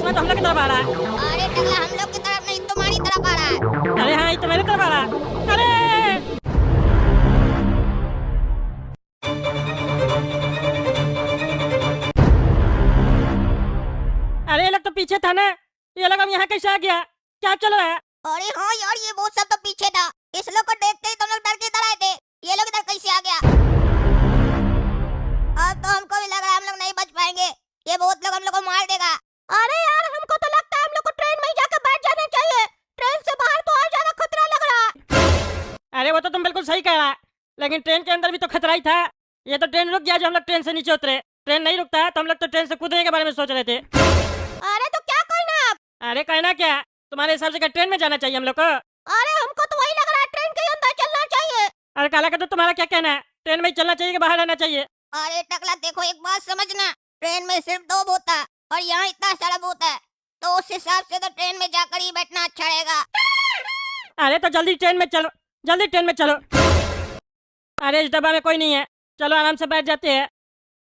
मैं तो हम लोग की तरफ आ रहा है। अरे टकला हम लोग की तरफ नहीं तुम्हारी तरफ आ रहा है। अरे हाँ, ये तो मेरी तरफ आ रहा है। अरे अरे ये लोग तो पीछे था ना, ये लोग अब यहाँ कैसे आ गया? क्या चल रहा है? अरे हाँ यार, ये बहुत सब तो पीछे था। इस लोग को देखते ही तुम लोग डर के इधर आए थे। ये लोग इधर कैसे आ गया? अब तो हमको भी लग रहा है हम लोग नहीं बच पाएंगे। ये बहुत लोग हम लोग को मार देगा। अरे यार, हमको तो लगता है हम लोग को ट्रेन में ही जाकर बैठ जाना चाहिए। ट्रेन से बाहर तो और ज्यादा खतरा लग रहा है। अरे वो तो तुम बिल्कुल सही कह रहा है, लेकिन ट्रेन के अंदर भी तो खतरा ही था। ये तो ट्रेन रुक गया जो हम लोग ट्रेन से नीचे उतरे। ट्रेन नहीं रुकता है तो हम लोग तो ट्रेन से कूदने के बारे में सोच रहे थे। अरे तो क्या करना है अब? अरे कहना क्या, तुम्हारे हिसाब से क्या ट्रेन में जाना चाहिए हम लोग को? अरे हमको तो वही लग रहा है, ट्रेन के अंदर चलना चाहिए। अरे काला का तो तुम्हारा क्या कहना है, ट्रेन में ही चलना चाहिए कि बाहर रहना चाहिए? अरे टकला देखो, एक बात समझना, ट्रेन में सिर्फ 2 बोता है और यहाँ इतना सारा बोता है, तो उस हिसाब से तो ट्रेन में जाकर ही बैठना अच्छा रहेगा। अरे तो जल्दी ट्रेन में चलो, जल्दी ट्रेन में चलो। अरे इस डब्बा में कोई नहीं है, चलो आराम से बैठ जाते हैं।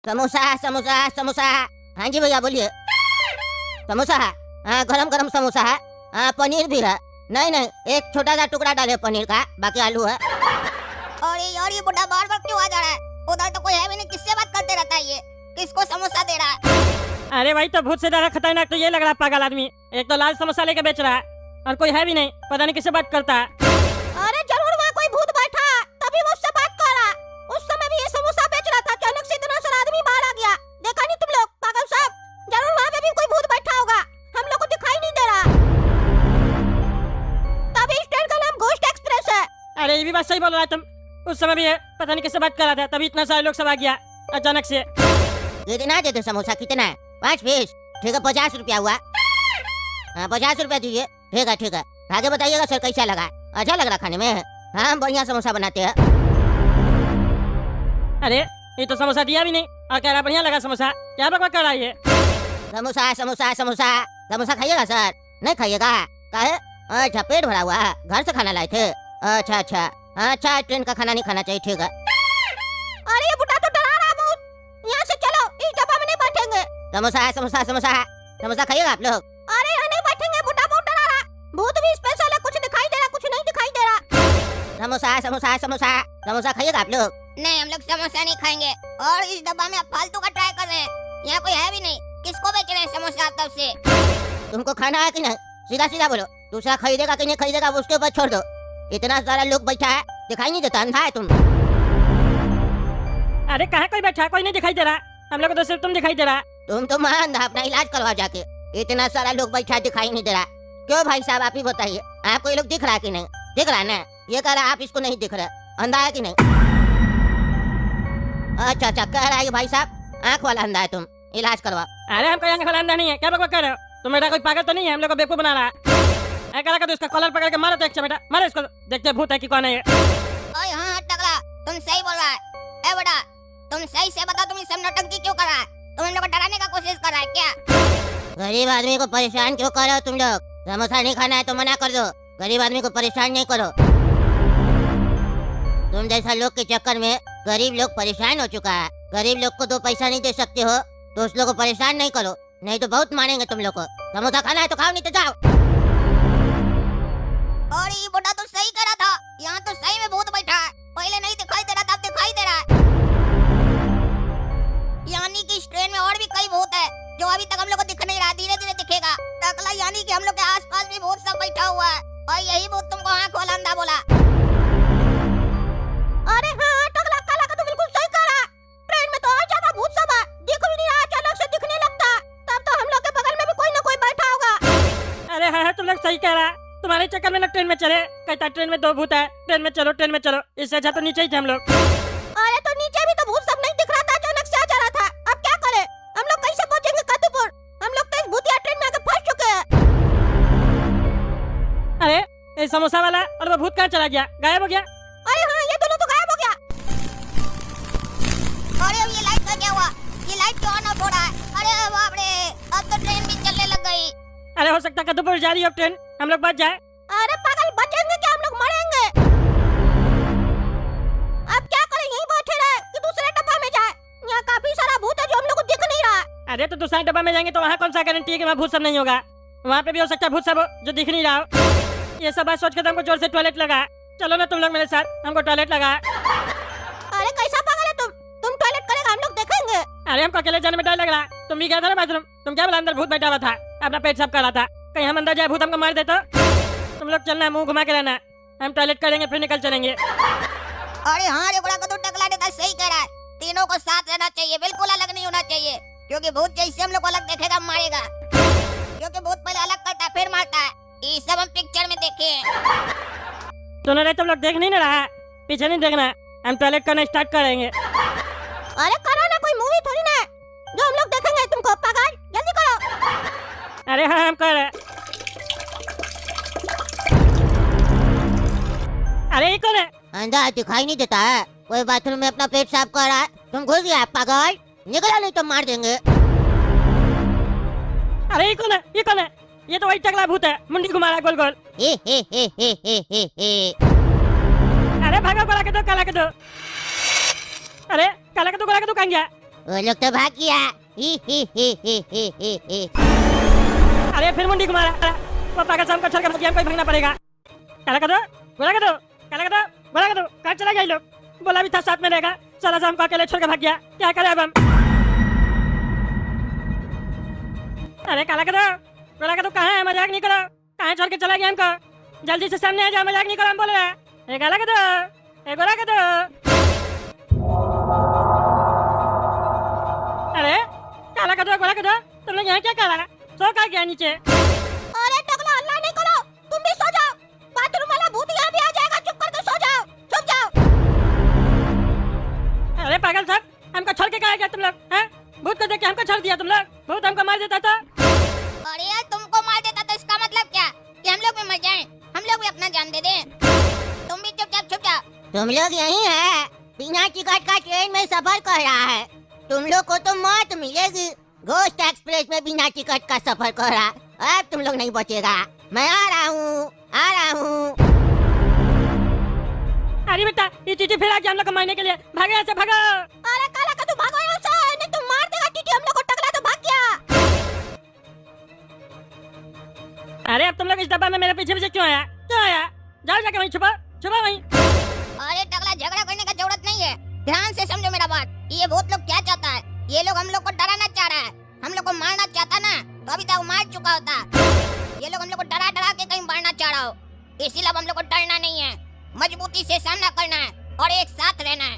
समोसा समोसा समोसा। हाँ जी भैया बोलिए। समोसा है? हाँ, गरम गरम समोसा है। हाँ, पनीर भी है। नहीं नहीं, एक छोटा सा टुकड़ा डाले पनीर का, बाकी आलू है। अरे यार, ये बुढ़ा बार बार क्यों आ जा रहा है? उधर तो कोई है भी नहीं, किससे बात करते रहता है ये? किसको समोसा दे रहा है? अरे भाई, तो भूत से ज्यादा खतरनाक तो ये लग रहा है पागल आदमी। एक तो लाल समोसा लेके बेच रहा है और कोई है भी नहीं, पता नहीं किससे बात करता है। अरे जरूर वहाँ कोई भूत बैठा है, तभी वो उससे बात कर रहा है। उस समय भी ये समोसा बेच रहा था, अचानक से इतना सारा आदमी बाहर आ गया। देखा नहीं तुम लोग पागल साहब? जरूर वहाँ पे भी कोई भूत बैठा होगा, हम लोग को दिखाई नहीं दे रहा। तभी इस ट्रेन का नाम घोस्ट एक्सप्रेस है। अरे ये भी बात सही बोल रहा है तुम, उस समय भी है पता नहीं किससे बात कर रहा था, तभी इतना सारे लोग सब आ गया अचानक से। कितना देते समोसा? कितना है? 5 पीस? ठीक है, 50 रुपया हुआ। हाँ, 50 रुपया दीजिए। ठीक है ठीक है। आगे बताइएगा सर, कैसा लगा? अच्छा लग रहा खाने में? हाँ, बढ़िया समोसा बनाते हैं। अरे ये तो समोसा दिया भी नहीं और कह रहा बढ़िया लगा समोसा। क्या बकवास कर रहा है ये? समोसा समोसा समोसा समोसा खाइएगा सर? नहीं खाइएगा? काहे? अच्छा, पेट भरा हुआ है, घर से खाना लाए थे? अच्छा अच्छा। अच्छा, ट्रेन का खाना नहीं खाना चाहिए, ठीक है। अरे ये बुढ़ा तो डरा रहा है बहुत। यहाँ से चलो, इस डब्बा में नहीं बैठेंगे। समोसा समोसा समोसा समोसा खाइएगा आप लोग? अरे यहाँ नहीं बैठेंगे, बुढ़ा बहुत डरा रहा। भूत भी स्पेशल है, कुछ दिखाई दे रहा, कुछ नहीं दिखाई दे रहा। समोसा समोसा समोसा समोसा खाइएगा आप लोग? नहीं, हम लोग समोसा नहीं खाएंगे। और इस डब्बा में आप फालतू का ट्राई कर रहे हैं, यहाँ कोई है भी नहीं। किसको बेच रहे हैं समोसा तब से? तुमको खाना है कि नहीं? सीधा सीधा बोलो, दूसरा खरीदेगा कि नहीं खरीदेगा वो उसके ऊपर छोड़ दो। इतना सारा लोग बैठा है, दिखाई नहीं देता? अंधा है तुम? अरे कहाँ कोई बैठा, कोई नहीं दिखाई दे रहा, हम लोग को तो सिर्फ तुम दिखाई दे रहा। तुम तो मान अंधा, अपना इलाज करवा जाके। इतना सारा लोग बैठा दिखाई नहीं दे रहा। क्यों भाई साहब, आप ही बताइए, आपको ये लोग दिख रहा है कि नहीं? दिख रहा है ना? ये कह रहा है आप इसको नहीं दिख रहा, अंधा है कि नहीं? अच्छा अच्छा, कह रहा है भाई साहब आँख वाला अंधा है, तुम इलाज करवा। अरे हम कोई आंख वाला अंधा नहीं है, क्या बकवास कर रहे हो तुम? बेटा कोई पागल तो नहीं है, हम लोग को बेवकूफ बना रहा है। करा कर इसका कॉलर पकड़ के मारो तो, अच्छा बेटा मारो इसको, देखते हैं भूत है कि कौन है ये। ओए हाँ टकला, तुम सही बोल रहा है। ए बेटा, तुम सही से बता, तुम ये सब नौटंकी क्यों कर रहा है? तुम हम लोग को डराने का कोशिश कर रहा है क्या? गरीब आदमी को परेशान क्यों कर रहे हो तुम लोग? समोसा नहीं खाना है तो मना कर दो, गरीब आदमी को परेशान नहीं करो। तुम जैसा लोग के चक्कर में गरीब लोग परेशान हो चुका है। गरीब लोग को 2 पैसा नहीं दे सकते हो तो उस लोग को परेशान नहीं करो, नहीं तो बहुत मारेंगे तुम लोग को। समोसा खाना है तो खाओ, नहीं तो जाओ। और ये बुढ़ा तो सही कह रहा था, यहाँ तो सही में भूत बैठा है। पहले नहीं दिखाई दे रहा था, अब दिखाई दे रहा है। यानी कि इस ट्रेन में और भी कई भूत है जो अभी तक हम लोग को दिख नहीं रहा, धीरे धीरे दिखेगा। टकला, यानी कि हम लोग के आसपास भी भूत सब बैठा हुआ है और यही भूत तुमको आँख वाला अंधा बोला। अरे हाँ टकला, काला का तो बिल्कुल सही कह रहा। ट्रेन में तो और ज्यादा भूत सब है, दिख भी नहीं रहा, अचानक से दिखने लगता। तब तो हम लोग के बगल में भी कोई न कोई बैठा होगा। अरे हाँ तुम लोग सही कह रहा, तुम्हारे चक्कर में लोग ट्रेन में चले। कहता ट्रेन में 2 भूत है, ट्रेन में चलो ट्रेन में चलो, इससे अच्छा तो नीचे ही थे हम लोग। अरे तो नीचे भी तो भूत सब नहीं दिख रहा था, अचानक से आ जा रहा था। अब क्या करें? हम लोग कैसे पहुंचेंगे कद्दूपुर? हम लोग तो इस भूतिया ट्रेन में आके फंस चुके हैं। अरे ये समोसा वाला और वो भूत कहाँ चला गया, गायब हो गया? अरे हाँ, ये दोनों तो गायब हो गया। अरे अब ये लाइट का क्या हुआ? ये लाइट क्यों ऑन ऑफ हो रहा है? अरे बाप रे, अब तो ट्रेन भी चलने लग गई। अरे हो सकता है कद्दूपुर जा रही हो ट्रेन, हम लोग बच जाए। अरे पागल, बचेंगे क्या? हम लोग मरेंगे। अब क्या करें, यहीं बैठे रहे कि दूसरे डब्बा में जाए? यहाँ काफी सारा भूत है जो हम लोग को दिख नहीं रहा। अरे तो दूसरा डब्बा में जाएंगे तो वहाँ कौन सा गारंटी है कि वहाँ भूत सब नहीं होगा? वहाँ पे भी हो सकता है भूत सब हो, जो दिख नहीं रहा हो। ये सब बात सोच के तो हमको जोर से टॉयलेट लगा। चलो ना तुम लोग मेरे साथ, हमको टॉयलेट लगा। अरे कैसा पागल है तुम टॉयलेट करेगा हम लोग देखेंगे। अरे हमको अकेले जाने में डर लग रहा। तुम भी गया था ना बाथरूम, तुम क्या बोला अंदर भूत बैठा हुआ था, अपना पेट साफ कर रहा था। कहीं हम अंदर जाए भूत हमको मार दे तो? तुम लोग चलना, मुंह घुमा के रहना, हम टॉयलेट करेंगे फिर निकल चलेंगे। अरे हाँ रे बड़ा कदू टकला ने सही कह रहा है, तीनों को साथ रहना चाहिए, बिल्कुल अलग नहीं होना चाहिए, क्योंकि भूत जैसे हम लोग को अलग देखेगा मारेगा, क्योंकि भूत पहले अलग करता है फिर मारता है। ये सब हम पिक्चर में देखे हैं। सुनो रे, तुम लोग देख नहीं ना रहा, पीछे नहीं देखना, हम टॉयलेट करना स्टार्ट करेंगे। अरे करो ना, कोई मूवी थोड़ी ना जो हम लोग देखेंगे तुमको, पागल जल्दी करो। अरे हाँ हम कर रहे। अरे ये कौन है? अंधा दिखाई नहीं देता है, कोई बाथरूम में अपना पेट साफ कर रहा है, तुम घुस गया पागल, निकलो नहीं तो मार देंगे। अरे ये कौन है? ये कौन है? ये तो वही टकला भूत है, मुंडी घुमा रहा गोल गोल। हे। अरे भागो, गोला के दो, काला के दो। अरे काला के दो, गोला के दो, कहाँ गया? वो लोग तो भाग गया। हे। अरे फिर मुंडी घुमा रहा। वो पागल शाम को छोड़ के भाग गया, हमको ही भागना पड़ेगा। काला के दो, गोला के दो, काला के दो, गोला के दो। कहाँ चला गया ये लोग? बोला भी था साथ में रहेगा, साला शाम को अकेले छोड़ के भाग गया। क्या करे अब हम? अरे काला के दो, गोला के दो, कहाँ है? मजाक नहीं करो, कहाँ छोड़ के चला गया हमको? जल्दी से सामने आ जाओ, मजाक नहीं करो, हम बोल रहे हैं। ए काला के दो, ए गोला के दो। अरे काला के दो, गोला के दो, तुम लोग यहाँ क्या कर रहा है? सो का गया नीचे? अरे टकला अल्लाह नहीं करो, तुम भी सो जाओ, बाथरूम वाला भूत यहाँ भी आ जाएगा, चुप करके सो जाओ, चुप जाओ। अरे पागल साहब, हमको छोड़ के कहाँ गया तुम लोग? हैं? भूत को देख के हमको छोड़ दिया तुम लोग? भूत हमको मार देता था। अरे यार तुमको मार देता तो इसका मतलब क्या कि हम लोग भी मर जाएं, हम लोग भी अपना जान दे दें। तुम भी चुपचाप छुप जाओ। तुम लोग यही है, बिना टिकट का ट्रेन में सफर कर रहा है, तुम लोग को तो मौत मिलेगी। घोस्ट एक्सप्रेस में बिना टिकट का सफर कर रहा, अब तुम लोग नहीं बचेगा। मैं आ रहा हूँ, आ रहा हूँ। अरे बेटा, ये टीटी फिर आ गया हम लोग को मारने के लिए, भागो यहाँ से, भागो। अरे काला का तू भागो यहाँ से, नहीं तो मार देगा टीटी हम लोग को, टकला तो भाग गया। अरे अब तुम लोग इस डब्बा में मेरे पीछे पीछे क्यों आया? क्यों आया? जाओ जाके वहीं छुपो, छुपो वहीं। अरे टकला झगड़ा करने का जरूरत नहीं है, ध्यान से समझो मेरा बात। ये भूत लोग क्या चाहता है? ये लोग हम लोग को डराना चाह रहा है, हम लोग को मारना चाहता ना तो अभी तक मार चुका होता। ये लोग हम लोग को डरा डरा के कहीं मारना चाह रहा हो, इसीलिए हम लोग को डरना नहीं है, मजबूती से सामना करना है और एक साथ रहना है।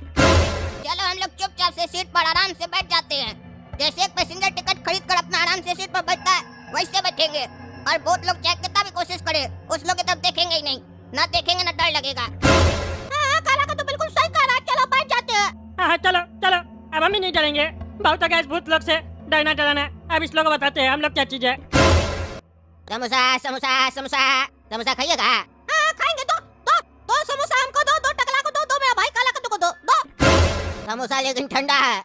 चलो हम लोग चुपचाप से सीट पर आराम से बैठ जाते हैं, जैसे एक पैसेंजर टिकट खरीद कर अपना आराम से सीट पर बैठता है वैसे बैठेंगे, और बहुत लोग चाहे कितना भी कोशिश करे उस लोग की तरफ देखेंगे ही नहीं, ना देखेंगे ना डर लगेगा। हाँ, काला का तो बिल्कुल सही कह रहा है, चलो बैठ जाते हैं। हाँ चलो चलो, अब हम ही नहीं डरेंगे, बहुत हो गया इस भूत लोग से डरना डराना। अब इस लोग को बताते हैं हम लोग क्या चीज है। समोसा समोसा समोसा समोसा खाइएगा? हाँ खाएंगे, दो समोसा हमको दो, दो टकला को दो, मेरा भाई काला कद्दू को दो। समोसा लेकिन ठंडा है।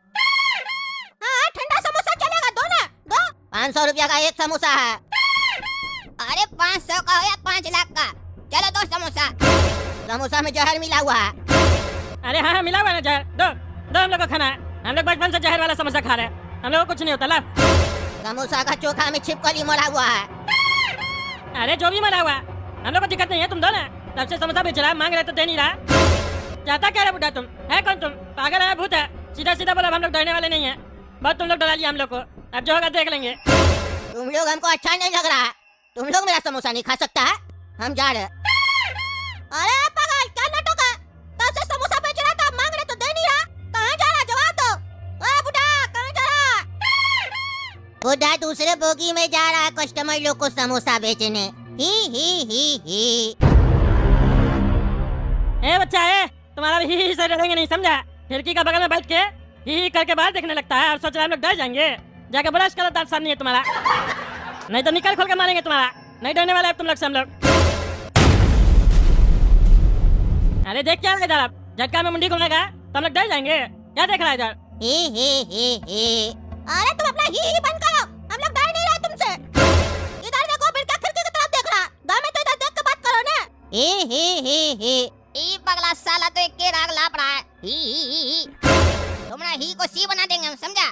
हाँ ठंडा समोसा चलेगा, दो ना, दो। 500 रुपया का एक समोसा है। अरे 500 का हो या 5 लाख का, चलो दो समोसा। समोसा में जहर मिला हुआ है। अरे हाँ मिला हुआ है ना जहर, दो दो हम लोग को खाना है, हम लोग बचपन से जहर वाला समोसा खा रहे हैं, हम लोग को कुछ नहीं होता। ला समोसा का चोखा में छिपकली मरा हुआ है। अरे जो भी मरा हुआ हम लोग को दिक्कत नहीं है, तुम दो ना, तब से समोसा बेच रहा है, मांग रहे तो दे नहीं रहा। चाहता क्या है बुढ़ा? तुम है कौन? तुम पागल है, भूत है? सीधा सीधा बोला, हम लोग डरने वाले नहीं है, बहुत तुम लोग डरा लिया हम लोग को, अब जो होगा देख लेंगे। तुम लोग हमको अच्छा नहीं लग रहा, तुम लोग मेरा समोसा नहीं खा सकता है, हम जा रहे। अरे पागल क्या नाटक है? तब से समोसा बेच रहा था, मांग रहे तो दे नहीं रहा, कहाँ जा रहा? जवाब दो। ओए बुढ़ा कहाँ जा रहा? बुढ़ा दूसरे बोगी में जा रहा है कस्टमर लोग को समोसा बेचने। ही। ए बच्चा है, तुम्हारा भी ही से डरेंगे नहीं, समझा? खिड़की का बगल में बैठ के ही करके बाहर देखने लगता है और सोच रहा है हम लोग डर जाएंगे। जाके ब्रश करो, दांत साफ नहीं है तुम्हारा, नहीं तो निकल खोल के मारेंगे तुम्हारा। नहीं डरने वाला है तुम लोग से हम लोग। अरे देख क्या इधर, आप झटका में मुंडी घुमाएगा तो हम लोग डर जाएंगे। क्या देख रहा है इधर? ही। अरे तुम अपना ही बंद करो, हम लोग डर नहीं रहे तुमसे। इधर देखो, फिर क्या खिड़की की तरफ देख रहा? दाएं में तो इधर देख के बात करो ना। ही। ई पगला साला तो एक के राग लाप रहा है। ही। तुम्हारा ही को सी बना देंगे हम, समझा?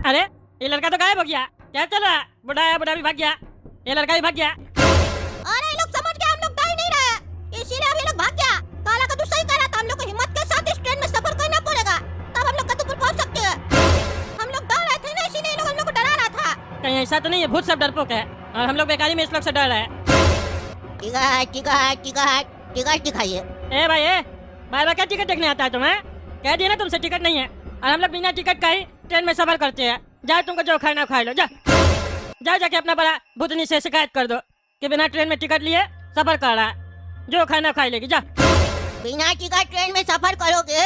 अरे ये लड़का तो गायब हो गया, क्या चल रहा? बुढ़ा भी भाग गया, ये लड़का भी भाग गया। अरे ये लोग समझ गए हम लोग डर नहीं रहे, इसीलिए अब ये लोग भाग गया। काला कद्दू सही कह रहा था, हम लोग को हिम्मत के साथ इस ट्रेन में सफर करना पड़ेगा, तब हम लोग कद्दूपुर पहुंच सकते हैं। हम लोग डर रहे थे ना, इसीलिए ये लोग हम लोग को डरा रहा था। कहीं ऐसा तो नहीं है भूत सब डरपोक है और हम लोग बेकारी में इस लोग से डर रहे हैं? टिकट दिखाइए। ए भाई ए, बार बार क्या टिकट देखने आता है तुम्हें? कह दिया ना तुमसे टिकट नहीं है, और हम लोग बिना टिकट का ही ट्रेन में सफर करते हैं। जाओ तुमको जो खाना खा लो, जाओ जाके अपना बड़ा भूतनी से शिकायत कर दो कि बिना ट्रेन में टिकट लिए सफर कर रहा है, जो खाना खा लेगी। जा। बिना टिकट ट्रेन में सफर करोगे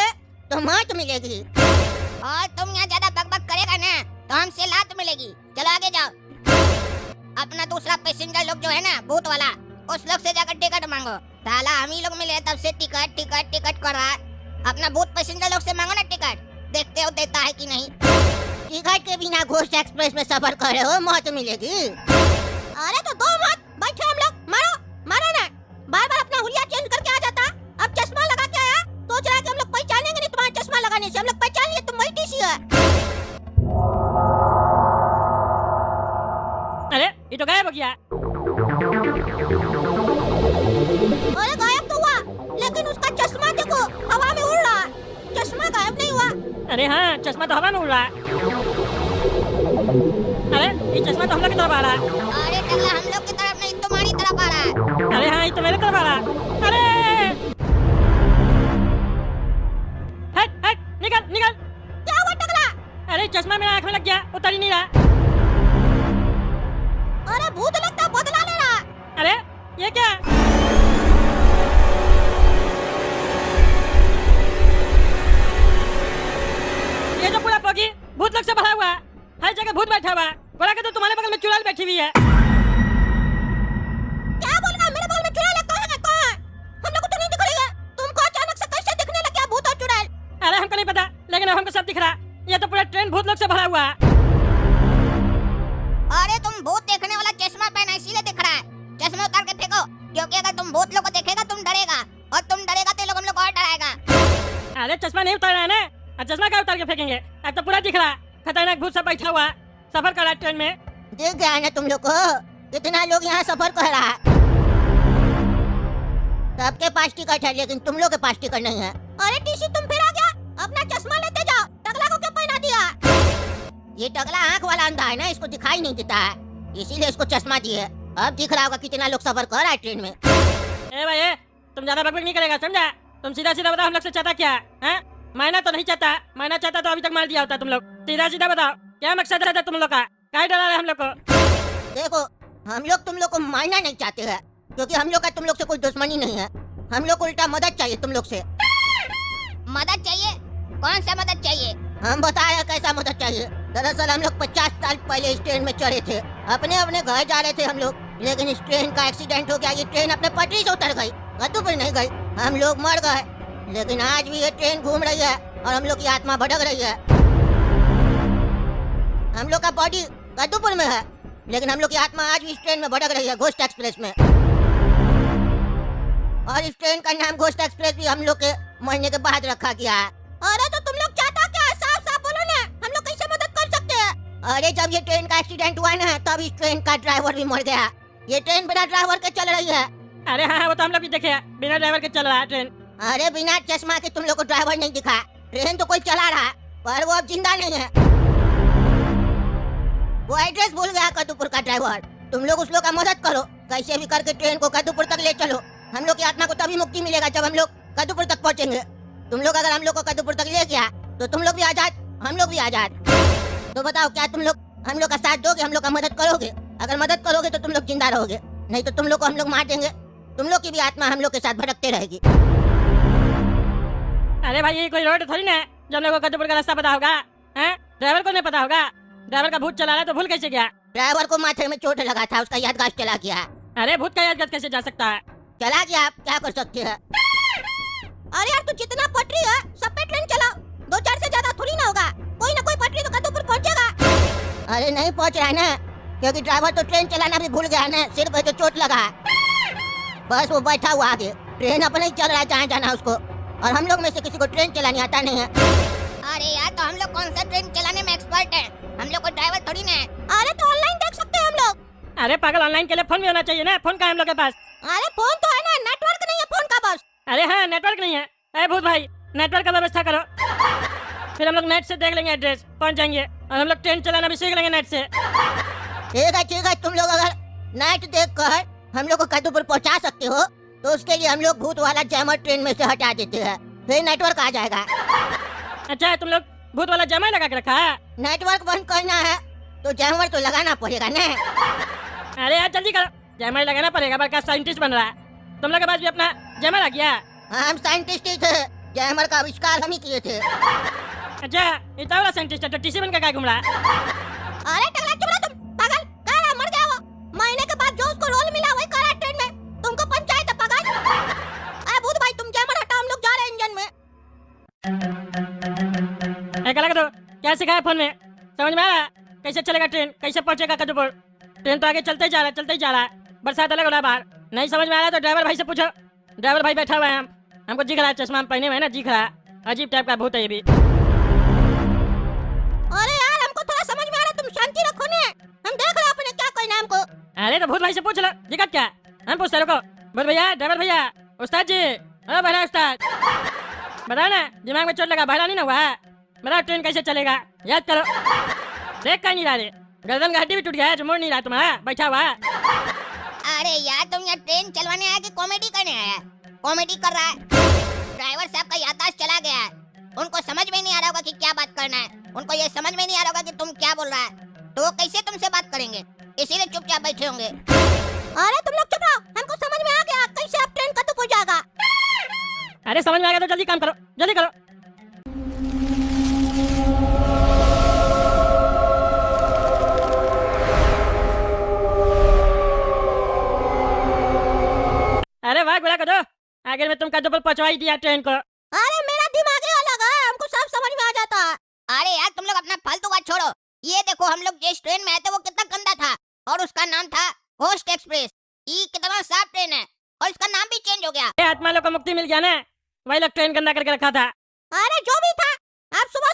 तो मौत मिलेगी, और तुम यहाँ ज्यादा बकबक करेगा ना तो हमसे लात मिलेगी। चलो आगे जाओ। अपना दूसरा पैसेंजर लोग जो है ना भूत वाला, उस लोग से जाकर टिकट मांगो। साला हम ही लोग मिले तब से टिकट टिकट टिकट कर रहा है। अपना भूत पैसेंजर लोग से मांगो ना टिकट, देखते हो देता है कि नहीं। टिकट के बिना घोस्ट एक्सप्रेस में सफर कर रहे हो, मौत मिलेगी। अरे तो दो मत, बैठो हम लोग, मारो ना। बार बार अपना हुलिया चेंज करके आ जाता। अब चश्मा लगा के आया, सोच रहा है कि हम लोग पहचानेंगे नहीं तुम्हारा चश्मा लगाने से। हम लोग पहचान लिए तुम वही टीसी है। अरे ये तो गायब हो गया। अरे गायब तो हुआ, लेकिन उसका चश्मा देखो हवा में उड़ रहा है, चश्मा गायब नहीं हुआ। अरे हाँ, चश्मा तो हवा में उड़ रहा है। अरे ये चश्मा तो हम लोग की तरफ आ रहा है। अरे टकला हम लोग की तरफ नहीं, तुम्हारी तरफ आ रहा है। अरे हाँ, ये तो मेरे तरफ आ रहा है। अरे हट हट, निकल। क्या हुआ टकला? अरे चश्मा मेरा आँख में लग गया, उतर ही नहीं रहा। अरे भूत लगता बदला ले रहा। अरे ये क्या? ये जो पूरा पोगी भूत लोग से भरा हुआ है, हर जगह भूत बैठा हुआ है। बोला कि तो तुम्हारे बगल में चुड़ैल बैठी हुई है। क्या बोल रहा है? मेरे बगल में चुड़ैल है? कौन है? हम लोग को तो नहीं दिख रही है, तुमको अचानक से कैसे दिखने लग गया भूत और चुड़ैल? अरे हमको नहीं पता, लेकिन अब हमको सब दिख रहा। ये तो पूरा ट्रेन भूत लोग से भरा हुआ है। अरे तुम भूत देखने वाला चश्मा पहना इसीलिए दिख रहा है। चश्मा उतार के फेंको, क्योंकि अगर तुम भूत लोग को देखेगा तुम डरेगा, और तुम डरेगा तो ये लोग हम लोग और डराएगा। अरे चश्मा नहीं उतार रहा है ना, और चश्मा क्या उतार के फेंकेंगे? अब तो पूरा दिख रहा। खतरनाक भूत सब बैठा हुआ, सफर कर रहा है ट्रेन में। देख गया ना तुम लोग को, कितना लोग यहाँ सफर कर रहा है। सबके पास टिकट है, लेकिन तुम लोग के पास टिकट नहीं है। अरे टीसी तुम फिर आ गया, अपना चश्मा लेते जाओ। टकला को क्यों पहना दिया? ये टकला आँख वाला अंधा है ना, इसको दिखाई नहीं देता है, इसीलिए इसको चश्मा दिए। अब दिख रहा होगा कितना लोग सफर कर रहा है ट्रेन में। ए भाई ए, तुम ज्यादा बकबक नहीं करेगा, समझा? तुम सीधा सीधा बताओ हम लोग से चाहता क्या है? मायना तो नहीं चाहता, मायना चाहता तो अभी तक मार दिया होता तुम लोग। सीधा सीधा बताओ क्या मकसद है तुम लोग का? क्या डरा रहे हम लोग को? देखो हम लोग तुम लोग को मारना नहीं चाहते हैं, क्योंकि हम लोग का तुम लोग से कोई दुश्मनी नहीं है। हम लोग को उल्टा मदद चाहिए तुम लोग से। मदद चाहिए? कौन सा मदद चाहिए? हम बता रहे कैसा मदद चाहिए। दरअसल हम लोग 50 साल पहले इस ट्रेन में चढ़े थे, अपने अपने घर जा रहे थे हम लोग, लेकिन इस ट्रेन का एक्सीडेंट हो गया। ये ट्रेन अपने पटरी से उतर गई, कद्दूपुर नहीं गई, हम लोग मर गए। लेकिन आज भी ये ट्रेन घूम रही है और हम लोग की आत्मा भटक रही है। हम लोग का बॉडी कद्दूपुर में है, लेकिन हम लोग की आत्मा आज भी इस ट्रेन में भटक रही है, घोस्ट एक्सप्रेस में। और इस ट्रेन का नाम घोस्ट एक्सप्रेस भी हम लोग के मरने के बाद रखा गया है। अरे तो तुम लोग चाहता क्या है? साफ साफ बोलो ना, हम लोग कैसे मदद कर सकते हैं? अरे जब ये ट्रेन का एक्सीडेंट हुआ ना, तब इस ट्रेन का ड्राइवर भी मर गया। ये ट्रेन बिना ड्राइवर के चल रही है। अरे हाँ, वो तो हम लोग भी देखे, बिना ड्राइवर के चल रहा है ट्रेन। अरे बिना चश्मा के तुम लोग को ड्राइवर नहीं दिखा, ट्रेन तो कोई चला रहा है, पर वो अब जिंदा नहीं है। वो एड्रेस भूल गया कद्दूपुर का ड्राइवर। तुम लोग उस लोग का मदद करो, कैसे भी करके ट्रेन को कद्दूपुर तक ले चलो। हम लोग की आत्मा को तभी मुक्ति मिलेगा जब हम लोग कद्दूपुर तक पहुँचेंगे। तुम लोग अगर हम लोग को कद्दूपुर तक ले गया तो तुम लोग भी आजाद, हम लोग भी आजाद। तो बताओ क्या तुम लोग हम लोग का साथ दोगे, हम लोग का मदद करोगे? अगर मदद करोगे तो तुम लोग जिंदा रहोगे, नहीं तो तुम लोग को हम लोग मार देंगे। तुम लोग की भी आत्मा हम लोग के साथ भटकते रहेगी। अरे भाई ये कोई रोड थोड़ी ना है जो हम लोग को कद्दूपुर का रास्ता पता होगा? हैं? ड्राइवर को नहीं पता होगा? ड्राइवर का भूत चला रहा है तो भूल कैसे गया? ड्राइवर को माथे में चोट लगा था, उसका याददाश्त चला गया। अरे भूत का यादगार कैसे जा सकता है? चला गया, आप क्या कर सकते हैं? अरे यार तू जितना पटरी है सब पे ट्रेन चलाओ, 2-4 से ज्यादा थोड़ी ना होगा। कोई ना कोई पटरी तो कद्दूपुर पहुंचेगा। अरे नहीं पहुंच रहा है ना, क्योंकि ड्राइवर तो ट्रेन चलाना भी भूल गया है ना, सिर पे जो चोट लगा है। बस वो बैठा हुआ आगे, ट्रेन अपने ही चल रहा है जहाँ जाना उसको, और हम लोग में से किसी को ट्रेन चलानी आता नहीं है। अरे यार तो हम लोग कौन सा ट्रेन चलाने में एक्सपर्ट हैं? हम लोग को ड्राइवर थोड़ी ना है। अरे तो ऑनलाइन देख सकते हैं हम लोग। अरे पागल, ऑनलाइन के लिए फोन भी होना चाहिए ना। फोन कहाँ है हम लोग के पास? अरे फोन तो है ना, नेटवर्क नहीं है फोन का बस। अरे हाँ, नेटवर्क नहीं है। अरे भूत भाई, नेटवर्क का व्यवस्था करो, फिर हम लोग नेट से देख लेंगे एड्रेस, पहुंच जाएंगे और हम लोग ट्रेन चलाना भी सीख लेंगे नेट से। ठीक है, तुम लोग अगर नेट देख कर हम लोग को कद्दूपुर पहुंचा सकते हो तो उसके लिए हम लोग भूत वाला जैमर ट्रेन में से हटा देते हैं, फिर नेटवर्क आ जाएगा। अच्छा, तुम लोग भूत वाला जमा लगा के रखा है? नेटवर्क बंद करना है तो जैमर तो लगाना पड़ेगा ना। अरे यार जल्दी करो, जैमर लगाना पड़ेगा, बड़का साइंटिस्ट बन रहा है। तुम लोग के पास भी अपना जैमर आ गया? हम साइंटिस्ट ही थे, जैमर का आविष्कार हम ही किए थे। अच्छा, इतना बड़ा साइंटिस्ट है तो टीसी बन के क्या घूम रहा है? अरे टकला चुप रहो तुम, पागल, कहाँ मर गया वो? महीने के बाद जो उसको रोल मिला वही कर रहा है ट्रेन में, तुमको पंचायत है पागल। अरे भूत भाई तुम जैमर हटाओ, हम लोग जा रहे हैं इंजन में। लगा दो, क्या सिखाया फोन में? समझ में आ रहा कैसे चलेगा ट्रेन, कैसे पहुंचेगा कद्दूपुर? ट्रेन तो आगे चलते ही जा रहा है, बरसात अलग हो रहा है बाहर। नहीं समझ में आ रहा तो ड्राइवर भाई से पूछो। ड्राइवर भाई बैठा हुआ है, हमको दिख रहा है, चश्मा पहने हुए है ना, दिख रहा है। अजीब टाइप का भूत है ये भी। अरे यार हमको थोड़ा समझ में आ रहा, तुम शांति रखो ना, हम देख रहे हैं अपने क्या करना है हमको। अरे तो भूत भाई से पूछ लो, दिक्कत क्या? हम पूछते रुको। भूत भैया, ड्राइवर भैया, उस्ताद जी, ओ बड़ा उस्ताद, बताओ ना, दिमाग में चोट लगा, बहरा नहीं ना हुआ है? बताओ ट्रेन कैसे चलेगा, याद करो। देख का नहीं रहा रे, गर्दन का हड्डी भी टूट गया है जो मुड़ नहीं रहा तुम्हारा, बैठा हुआ है। अरे यार तुम यहाँ ट्रेन चलवाने आया कि कॉमेडी करने आया? कॉमेडी कर रहा है। ड्राइवर साहब का याददाश्त चला गया है, उनको समझ में नहीं आ रहा होगा कि क्या बात करना है, उनको ये समझ में नहीं आ रहा होगा कि तुम क्या बोल रहा है, तो वो कैसे तुमसे बात करेंगे, इसीलिए चुपचाप बैठे होंगे। अरे तुम लोग चुप रहो, हमको समझ में आ गया कैसे अब ट्रेन कद्दूपुर जाएगा। अरे समझ में आ गया तो जल्दी काम करो, जल्दी करो। अरे वाह गुला कदो, आगे में तुम कद्दूपुर पहुंचवा ही दिया ट्रेन को। अरे मेरा दिमाग ही अलग है, हमको सब समझ में आ जाता है। अरे यार तुम लोग अपना फालतू बात छोड़ो, ये देखो हम लोग जिस ट्रेन में आए थे वो कितना गंदा था और उसका नाम था घोस्ट एक्सप्रेस। ये कितना साफ ट्रेन है और इसका नाम भी चेंज हो गया। आत्मा लोग को मुक्ति मिल गया ना, वही लोग ट्रेन गंदा करके रखा था। अरे जो भी था, आप सुबह